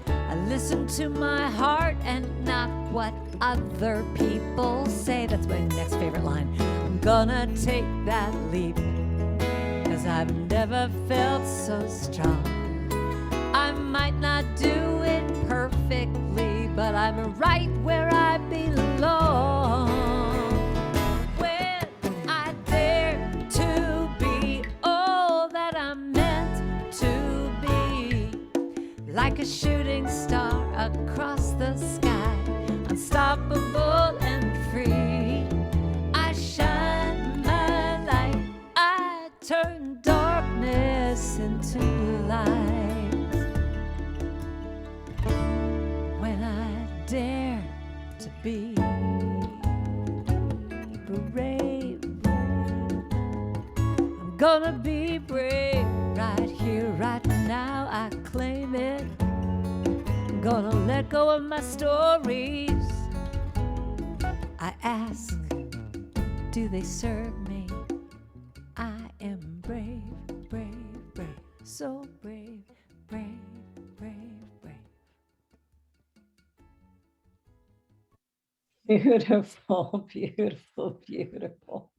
I listen to my heart and not what other people say. That's my next favorite line. I'm gonna take that leap, 'cause I've never felt so strong. I might not do it perfectly, but I'm right where I belong. When I dare to be all that I'm meant to be, like a shooting star across the sky, unstoppable and free. I shine my light, I turn darkness into light. When I dare to be brave, I'm gonna be brave right here, right now. I claim it. I'm gonna let go of my stories. I ask, do they serve me? I am brave, brave, brave, so brave, brave, brave, brave. Beautiful, beautiful, beautiful.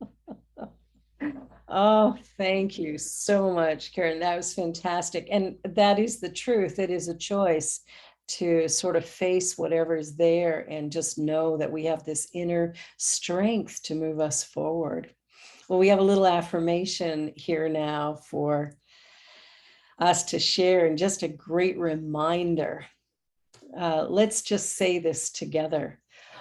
Oh, thank you so much, Karen. That was fantastic. And that is the truth. It is a choice to sort of face whatever is there and just know that we have this inner strength to move us forward. Well, we have a little affirmation here now for us to share, and just a great reminder. Let's just say this together.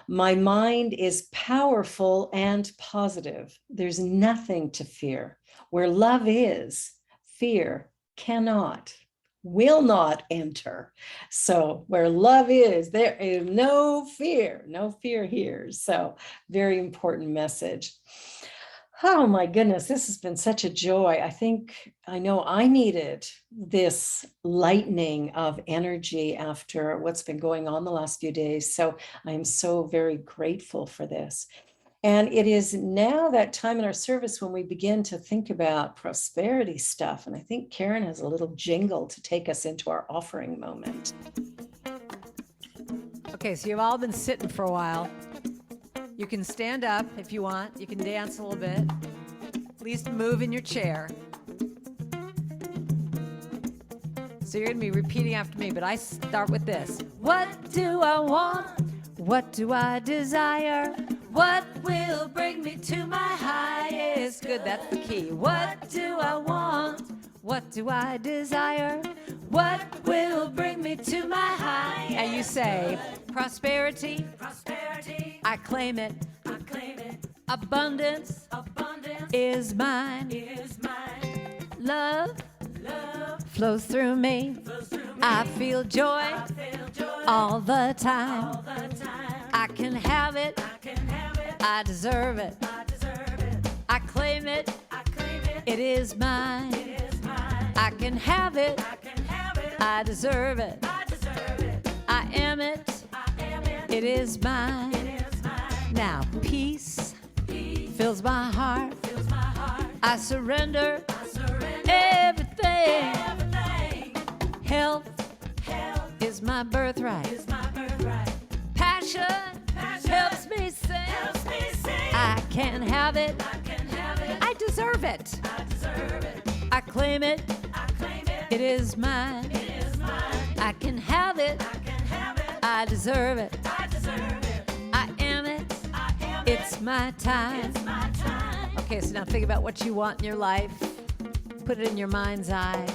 My mind is powerful and positive. There's nothing to fear. Where love is, fear cannot, will not enter. So where love is, there is no fear here. So very important message. Oh my goodness, this has been such a joy. I know I needed this lightening of energy after what's been going on the last few days. So I am so very grateful for this. And it is now that time in our service when we begin to think about prosperity stuff. And I think Karen has a little jingle to take us into our offering moment. Okay, so you've all been sitting for a while. You can stand up if you want. You can dance a little bit. At least move in your chair. So you're going to be repeating after me, but I start with this. What do I want? What do I desire? What will bring me to my highest good? That's the key. What do I want? What do I desire? What will bring me to my highest? And you say, prosperity. Prosperity. I claim it. I claim it. Abundance. Abundance is mine. Is mine. Love. Love flows through me. I feel joy. I feel joy all the time. All the time. I can have it. I can have it. I deserve it. I deserve it. I claim it. I claim it. It is mine. It is mine. I can have it. I can have it. I deserve it. I deserve it. I am it. I am it. It is mine. It is mine. Now peace, peace fills my heart. Fills my heart. I surrender. I surrender everything. Everything. Health, health is my birthright. Is my birthright. Passion, passion helps me sing. Helps me sing. I can have it. I can have it. I deserve it. I deserve it. I claim it. I claim it. It is mine. It is mine. I can have it. I can have it. I deserve it. I deserve it. I am it. I am it. It's my time. It's my time. Okay, so now think about what you want in your life. Put it in your mind's eye.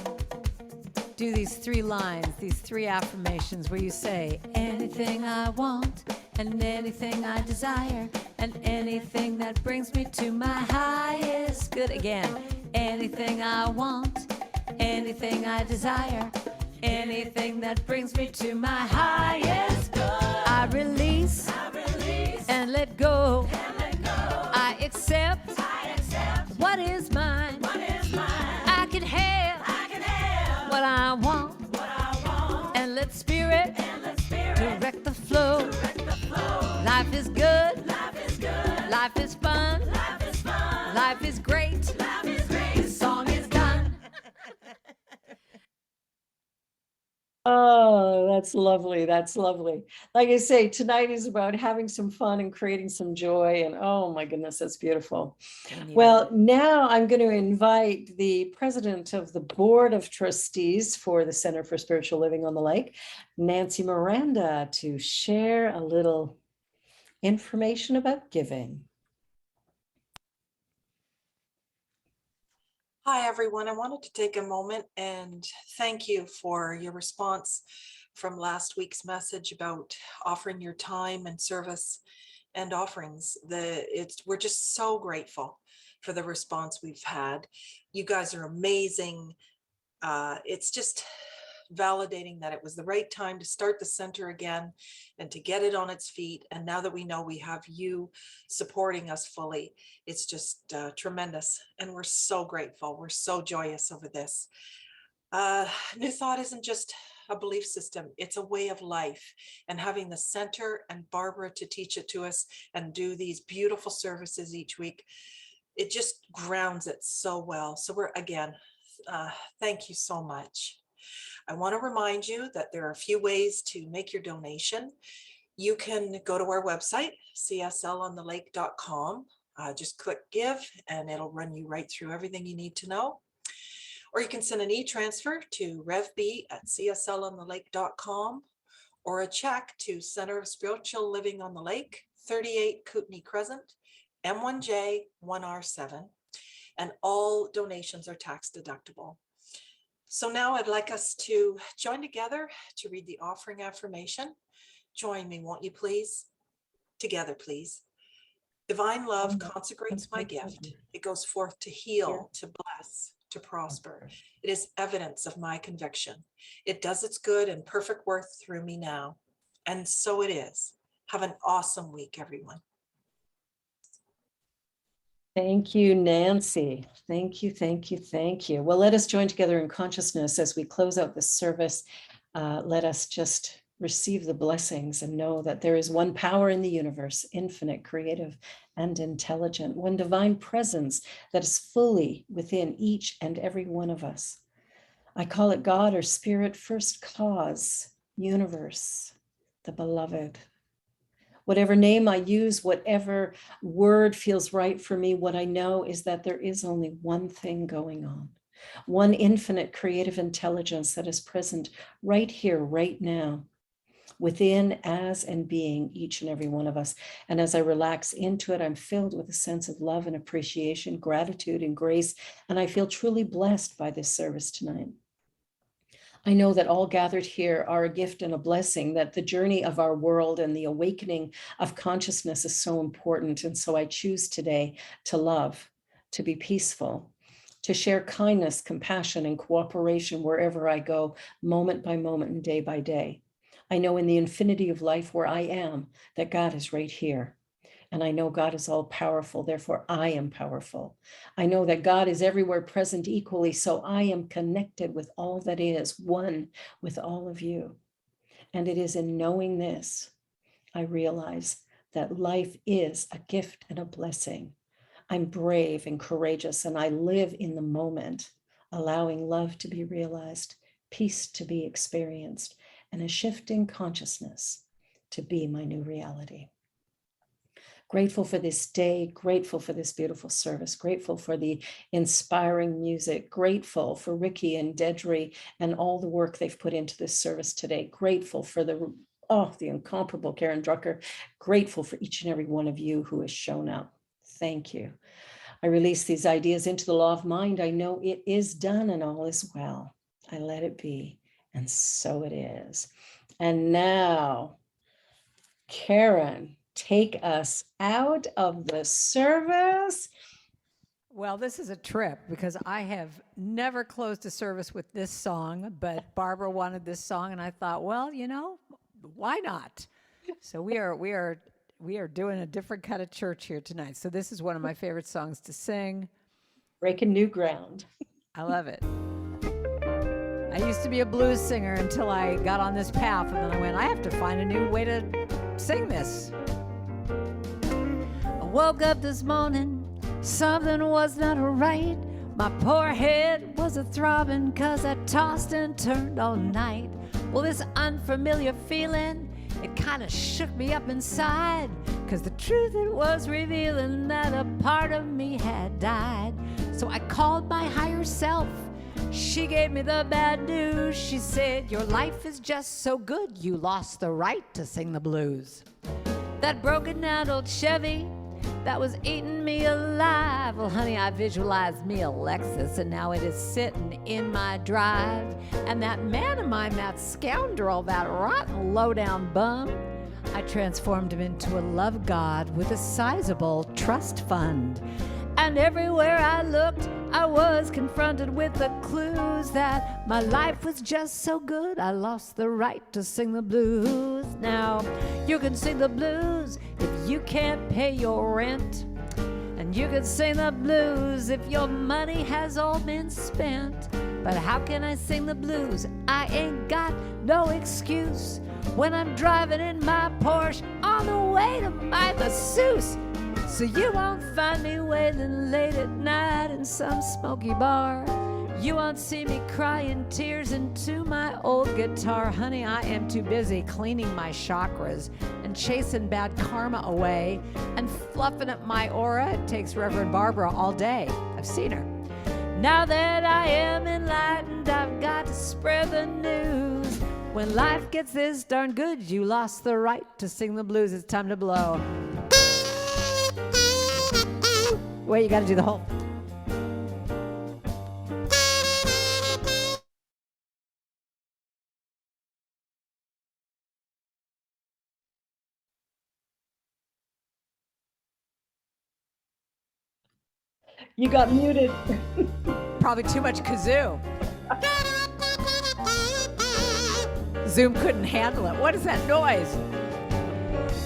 Do these 3 lines, these 3 affirmations where you say, anything I want and anything I desire and anything that brings me to my highest good. Again, anything I want, anything I desire, anything that brings me to my highest good. I release and let go. I accept what is mine. I can have what I want. And let spirit direct the flow. Life is good. Life is fun. Life is great. This song is done. Oh, that's lovely. That's lovely. Like I say, tonight is about having some fun and creating some joy. And oh my goodness, that's beautiful. Well, now I'm going to invite the president of the Board of Trustees for the Center for Spiritual Living on the Lake, Nancy Miranda, to share a little information about giving. Hi, everyone. I wanted to take a moment and thank you for your response from last week's message about offering your time and service and offerings. We're just so grateful for the response we've had. You guys are amazing. It's just validating that it was the right time to start the center again and to get it on its feet. And now that we know we have you supporting us fully, it's just tremendous. And we're so grateful. We're so joyous over this. New Thought isn't just a belief system, it's a way of life. And having the center and Barbara to teach it to us and do these beautiful services each week, it just grounds it so well. So thank you so much. I want to remind you that there are a few ways to make your donation. You can go to our website, cslonthelake.com. Just click give and it'll run you right through everything you need to know. Or you can send an e-transfer to revb@cslonthelake.com or a check to Center of Spiritual Living on the Lake, 38 Kootenai Crescent, M1J 1R7. And all donations are tax deductible. So now I'd like us to join together to read the offering affirmation. Join me, won't you please? Together, please. Divine love consecrates my gift. It goes forth to heal, to bless, to prosper. It is evidence of my conviction. It does its good and perfect work through me now. And so it is. Have an awesome week, everyone. Thank you, Nancy. Thank you, thank you, thank you. Well, let us join together in consciousness as we close out this service. Let us just receive the blessings and know that there is one power in the universe, infinite, creative, and intelligent, one divine presence that is fully within each and every one of us. I call it God or Spirit, first cause, universe, the beloved. Whatever name I use, whatever word feels right for me, what I know is that there is only one thing going on, one infinite creative intelligence that is present right here, right now, within, as, and being each and every one of us. And as I relax into it, I'm filled with a sense of love and appreciation, gratitude and grace, and I feel truly blessed by this service tonight. I know that all gathered here are a gift and a blessing, that the journey of our world and the awakening of consciousness is so important. And so I choose today to love, to be peaceful, to share kindness, compassion, and cooperation wherever I go, moment by moment and day by day. I know in the infinity of life where I am, that God is right here. And I know God is all powerful, therefore I am powerful. I know that God is everywhere present equally, so I am connected with all that is, one with all of you. And it is in knowing this, I realize that life is a gift and a blessing. I'm brave and courageous, and I live in the moment, allowing love to be realized, peace to be experienced, and a shift in consciousness to be my new reality. Grateful for this day, grateful for this beautiful service, grateful for the inspiring music, grateful for Ricky and Dedri and all the work they've put into this service today, grateful for the incomparable Karen Drucker, grateful for each and every one of you who has shown up. Thank you. I release these ideas into the law of mind. I know it is done and all is well. I let it be, and so it is. And now, Karen, take us out of the service. Well, this is a trip because I have never closed a service with this song, but Barbara wanted this song, and I thought, well, why not? So we are doing a different kind of church here tonight. So this is one of my favorite songs to sing. Breaking new ground. I love it. I used to be a blues singer until I got on this path, and then I went, I have to find a new way to sing this. I woke up this morning, something was not right. My poor head was a throbbing 'cause I tossed and turned all night. Well, this unfamiliar feeling, it kind of shook me up inside, 'cause the truth it was revealing that a part of me had died. So I called my higher self. She gave me the bad news. She said, your life is just so good, you lost the right to sing the blues. That broken down old Chevy that was eating me alive. Well, honey, I visualized me a Lexus, and now it is sitting in my drive. And that man of mine, that scoundrel, that rotten low-down bum, I transformed him into a love god with a sizable trust fund. And everywhere I looked, I was confronted with the clues that my life was just so good, I lost the right to sing the blues. Now, you can sing the blues if you can't pay your rent. And you can sing the blues if your money has all been spent. But how can I sing the blues? I ain't got no excuse when I'm driving in my Porsche on the way to my masseuse. So you won't find me wailing late at night in some smoky bar. You won't see me crying tears into my old guitar. Honey, I am too busy cleaning my chakras and chasing bad karma away and fluffing up my aura. It takes Reverend Barbara all day. I've seen her. Now that I am enlightened, I've got to spread the news. When life gets this darn good, you lost the right to sing the blues. It's time to blow. Wait, you gotta do the whole. You got muted. Probably too much kazoo. Zoom couldn't handle it. What is that noise?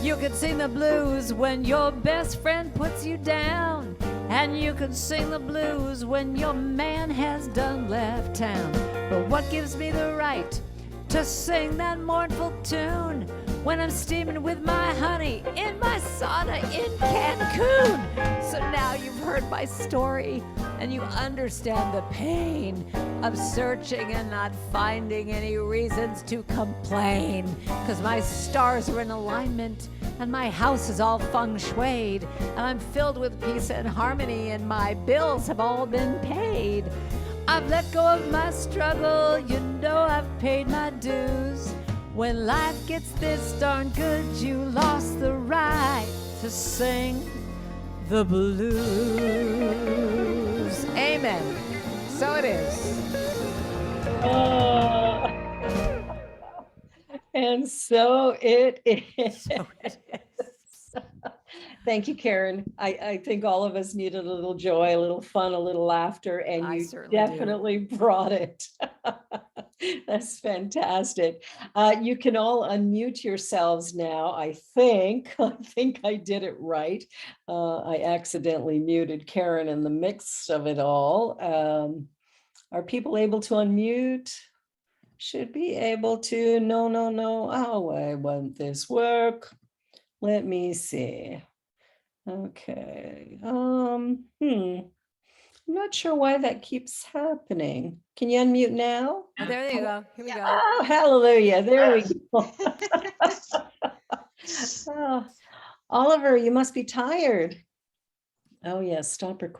You can sing the blues when your best friend puts you down. And you can sing the blues when your man has done left town. But what gives me the right to sing that mournful tune when I'm steaming with my honey in my sauna in Cancun? So now you've heard my story and you understand the pain of searching and not finding any reasons to complain. 'Cause my stars are in alignment and my house is all feng shuied, and I'm filled with peace and harmony, and my bills have all been paid. I've let go of my struggle, you know I've paid my dues. When life gets this darn good, you lost the right to sing the blues. Amen. So it is. And so it is. So it is. Thank you, Karen. I think all of us needed a little joy, a little fun, a little laughter, and I you certainly do. definitely brought it. That's fantastic. You can all unmute yourselves now, I think. I think I did it right. I accidentally muted Karen in the mix of it all. Are people able to unmute? Should be able to. No. How won't this work? Let me see. Okay. I'm not sure why that keeps happening. Can you unmute now? Oh, there you go. Here we go. Oh, hallelujah. There we go. Oh, Oliver, you must be tired. Oh, yes. Stop recording.